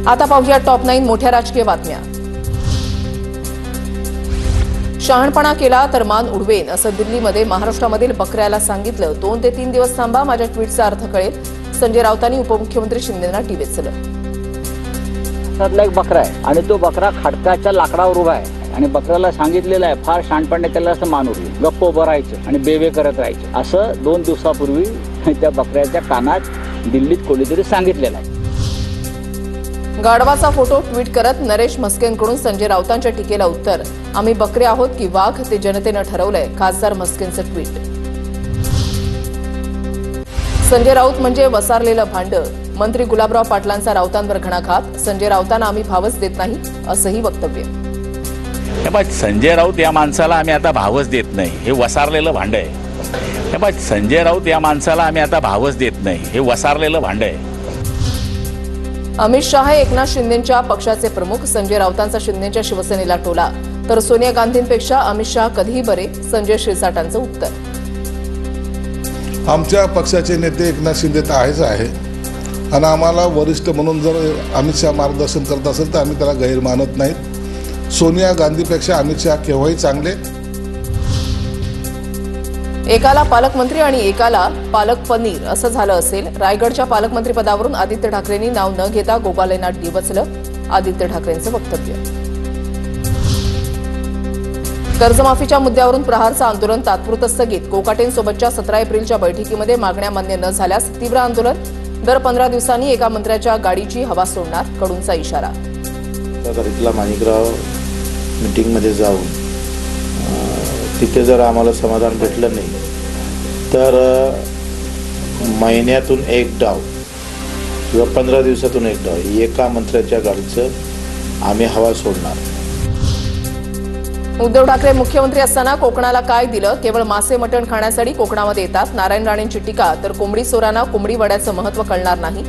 आता पाहूया टॉप 9 मोठ्या राजकीय बातम्या। शहाणपणा केला तर मान उडवेन असं दिल्लीमध्ये महाराष्ट्रामधील बकऱ्याला सांगितलं। 2 ते 3 दिवस थांबा, माझ्या ट्विटचा अर्थ कळेल। संजय राऊतांनी उपमुख्यमंत्री शिंदेंना टीव्हीत त्यातला एक बकरा आहे आणि तो बकरा खडकाच्या लाकडावर उभा आहे आणि बकऱ्याला सांगितलेलं आहे फार शहाणपणे त्याला असं मान उडवेन, गप्प उभं राहायचं आणि बेबे करत राहायचं असं 2 दिवसापूर्वी त्या बकऱ्याच्या कानात दिल्लीत कोणीतरी सांगितलेलं आहे। गाढवाचा फोटो ट्विट करत नरेश म्हस्केंकडून संजय राऊतांच्या टीकेला उत्तर। आम्ही बकरे आहोत की वाघ ते जनतेनं ठरवलंय, खासदार म्हस्केंचं ट्विट। संजय राऊत म्हणजे वसारलेलं भांड, मंत्री गुलाबराव पाटलांचा राऊतांवर घणाघात। संजय राऊतांना आम्ही भावच देत नाही असंही वक्तव्य। संजय राऊत या माणसाला आम्ही आता भावच देत नाही, हे वसारलेलं भांड आहे। संजय राऊत या माणसाला आम्ही आता भावच देत नाही, हे वसारलेलं भांड आहे। अमित शहा एकनाथ शिंदेंच्या पक्षाचे प्रमुख, संजय राऊतांचा शिंदेंच्या शिवसेनेला टोला। तर सोनिया गांधींपेक्षा अमित शहा कधीही बरे, संजय शिरसाटांचं उत्तर। आमच्या पक्षाचे नेते एकनाथ शिंदे तर आहेच आहे आणि आम्हाला वरिष्ठ म्हणून जर अमित शहा मार्गदर्शन करत असेल तर आम्ही त्याला गैर मानत नाहीत। सोनिया गांधीपेक्षा अमित शहा केव्हाही चांगले। एकाला पालकमंत्री आणि एकाला पालक पनीर असं झालं असेल। रायगडच्या पालकमंत्रीपदावरून आदित्य ठाकरेंनी नाव न घेता गोगालेंना डिवचलं, आदित्य ठाकरेंचं वक्तव्य। कर्जमाफीच्या मुद्द्यावरून प्रहारचं आंदोलन तात्पुरतं स्थगित। कोकाटेंसोबतच्या 17 एप्रिलच्या बैठकीमध्ये मागण्या मान्य न झाल्यास तीव्र आंदोलन। दर 15 दिवसांनी एका मंत्र्याच्या गाडीची हवा सोडणार, कडूंचा इशारा। तारखेला माणिकराव मीटिंगमध्ये जाऊन तिथे जर आम्हाला समाधान भेटलं नाही तर महिन्यातून एक डाव किंवा 15 दिवसातून एक डाव एका मंत्र्याच्या गाडीचं आम्ही हवा सोडणार। उद्धव ठाकरे मुख्यमंत्री असताना कोकणाला काय दिलं? केवळ मासे मटण खाण्यासाठी कोकणामध्ये येतात, नारायण राणेंची टीका। तर कोंबडी चोरांना कोंबडी वड्याचं महत्त्व कळणार नाही,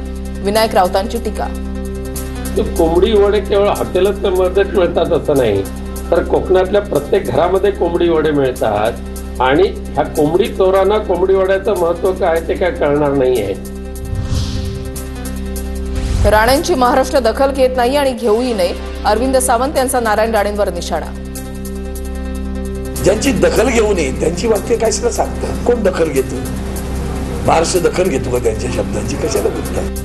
विनायक राऊतांची टीका। कोंबडी वडे केवळ हॉटेलच मिळतात असं नाही, तर कोकणातल्या प्रत्येक घरामध्ये कोंबडी वडे मिळतात आणि ह्या कोंबडी चोरांना कोंबडी वड्याचं महत्त्व काय ते काय कळणार नाहीये। राणेंची महाराष्ट्र दखल घेत नाही आणि घेऊही नये, अरविंद सावंत यांचा नारायण राणेंवर निशाणा। ज्यांची दखल घेऊ नये त्यांची वाक्य कशाला सांगतात? कोण दखल घेतो? महाराष्ट्र दखल घेतो का त्यांच्या शब्दांची? कशाला बोलतात?